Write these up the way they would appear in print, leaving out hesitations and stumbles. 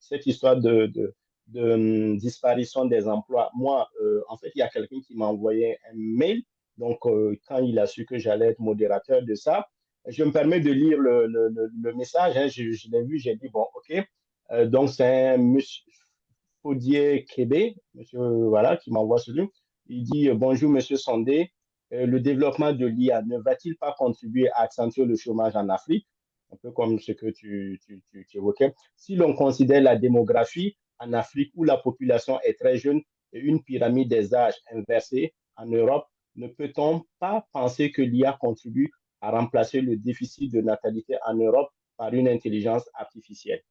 cette histoire disparition des emplois. Moi, en fait, il y a quelqu'un qui m'a envoyé un mail. Donc, quand il a su que j'allais être modérateur de ça, je me permets de lire le message. Hein. Je l'ai vu, j'ai dit, bon, OK. Donc, c'est un monsieur Faudier Kébé, monsieur, voilà, qui m'envoie celui. Il dit, bonjour, monsieur Sondé. Le développement de l'IA ne va-t-il pas contribuer à accentuer le chômage en Afrique? Un peu comme ce que tu évoquais. Si l'on considère la démographie en Afrique où la population est très jeune et une pyramide des âges inversée en Europe, ne peut-on pas penser que l'IA contribue à remplacer le déficit de natalité en Europe par une intelligence artificielle?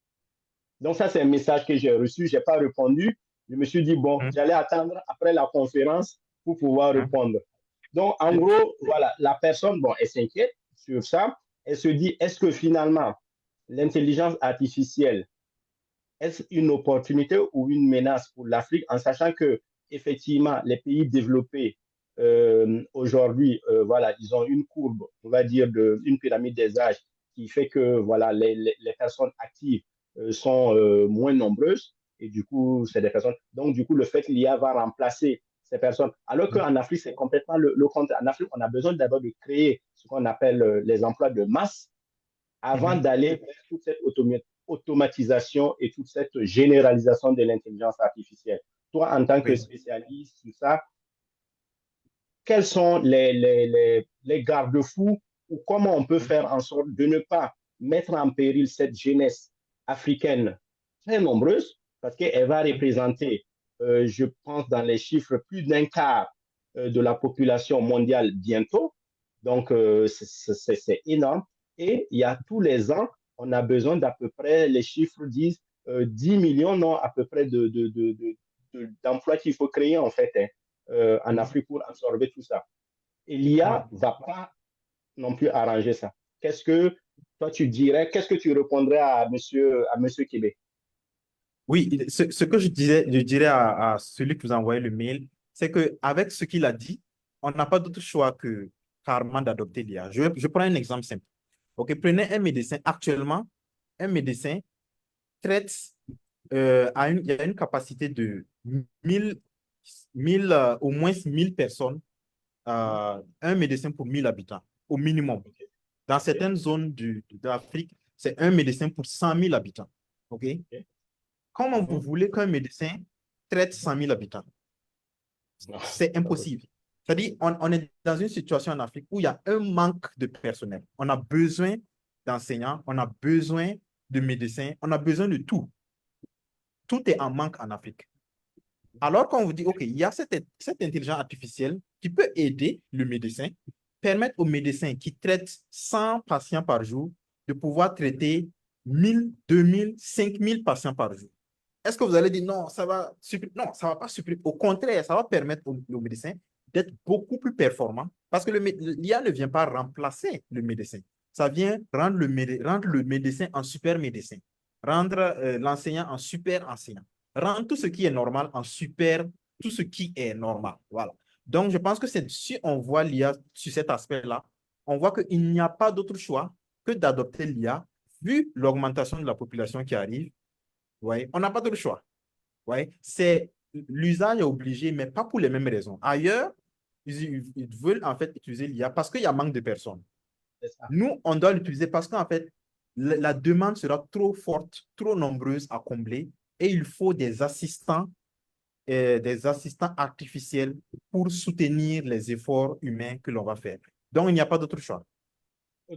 Donc, ça, c'est un message que j'ai reçu. Je n'ai pas répondu. Je me suis dit, bon, Hum, j'allais attendre après la conférence pour pouvoir hum. répondre. Donc, en gros, voilà, la personne, bon, elle s'inquiète sur ça. Elle se dit, est-ce que finalement, l'intelligence artificielle, est-ce une opportunité ou une menace pour l'Afrique, en sachant que, effectivement, les pays développés, aujourd'hui, voilà, ils ont une courbe, on va dire, une pyramide des âges qui fait que, voilà, les personnes actives sont moins nombreuses. Et du coup, c'est des personnes. Donc, du coup, le fait que l'IA va remplacer ces personnes. Alors qu'en Afrique, c'est complètement le contraire. En Afrique, on a besoin d'abord de créer ce qu'on appelle les emplois de masse avant Mhm. d'aller vers toute cette automatisation et toute cette généralisation de l'intelligence artificielle. Toi, en tant que Oui. spécialiste sur ça, quels sont les garde-fous ou comment on peut faire en sorte de ne pas mettre en péril cette jeunesse africaine très nombreuse, parce qu'elle va représenter, je pense, dans les chiffres, plus d'un quart de la population mondiale bientôt. Donc, c'est énorme. Et il y a tous les ans, on a besoin d'à peu près, les chiffres disent 10 millions, non, à peu près d'emplois qu'il faut créer, en fait, hein, en Mhm. Afrique pour absorber tout ça. Et l'IA Mhm. ne va pas non plus arranger ça. Qu'est-ce que toi tu dirais, qu'est-ce que tu répondrais à monsieur Québec? Oui, ce que je dirais à celui qui vous a envoyé le mail, c'est qu'avec ce qu'il a dit, on n'a pas d'autre choix que carrément d'adopter l'IA. Je prends un exemple simple. OK, prenez un médecin. Actuellement, un médecin traite il y a une capacité de 1000 au moins 1000 personnes, Mhm. un médecin pour 1000 habitants, au minimum. Ok, Dans ok, certaines zones de l'Afrique, c'est un médecin pour 100 000 habitants. OK? ok. Comment vous Mhm. voulez qu'un médecin traite 100 000 habitants? Non, C'est pas possible. impossible. C'est-à-dire, on est dans une situation en Afrique où il y a un manque de personnel. On a besoin d'enseignants, on a besoin de médecins, on a besoin de tout. Tout est en manque en Afrique. Alors qu'on vous dit, OK, il y a cette intelligence artificielle qui peut aider le médecin, permettre au médecin qui traite 100 patients par jour de pouvoir traiter 1000, 2000, 5000 patients par jour. Est-ce que vous allez dire non, ça va supprimer? Non, ça ne va pas supprimer. Au contraire, ça va permettre au médecin d'être beaucoup plus performant parce que l'IA ne vient pas remplacer le médecin. Ça vient rendre le médecin en super médecin, rendre l'enseignant en super enseignant, rendre tout ce qui est normal en super, tout ce qui est normal. Voilà. Donc, je pense que si on voit l'IA sur cet aspect-là, on voit qu'il n'y a pas d'autre choix que d'adopter l'IA vu l'augmentation de la population qui arrive. Ouais, on n'a pas d'autre choix. Ouais, c'est l'usage est obligé, mais pas pour les mêmes raisons. Ailleurs, ils veulent en fait utiliser l'IA parce qu'il y a manque de personnes. C'est ça. Nous, on doit l'utiliser parce qu'en fait, la demande sera trop forte, trop nombreuse à combler et il faut des assistants artificiels pour soutenir les efforts humains que l'on va faire. Donc, il n'y a pas d'autre choix.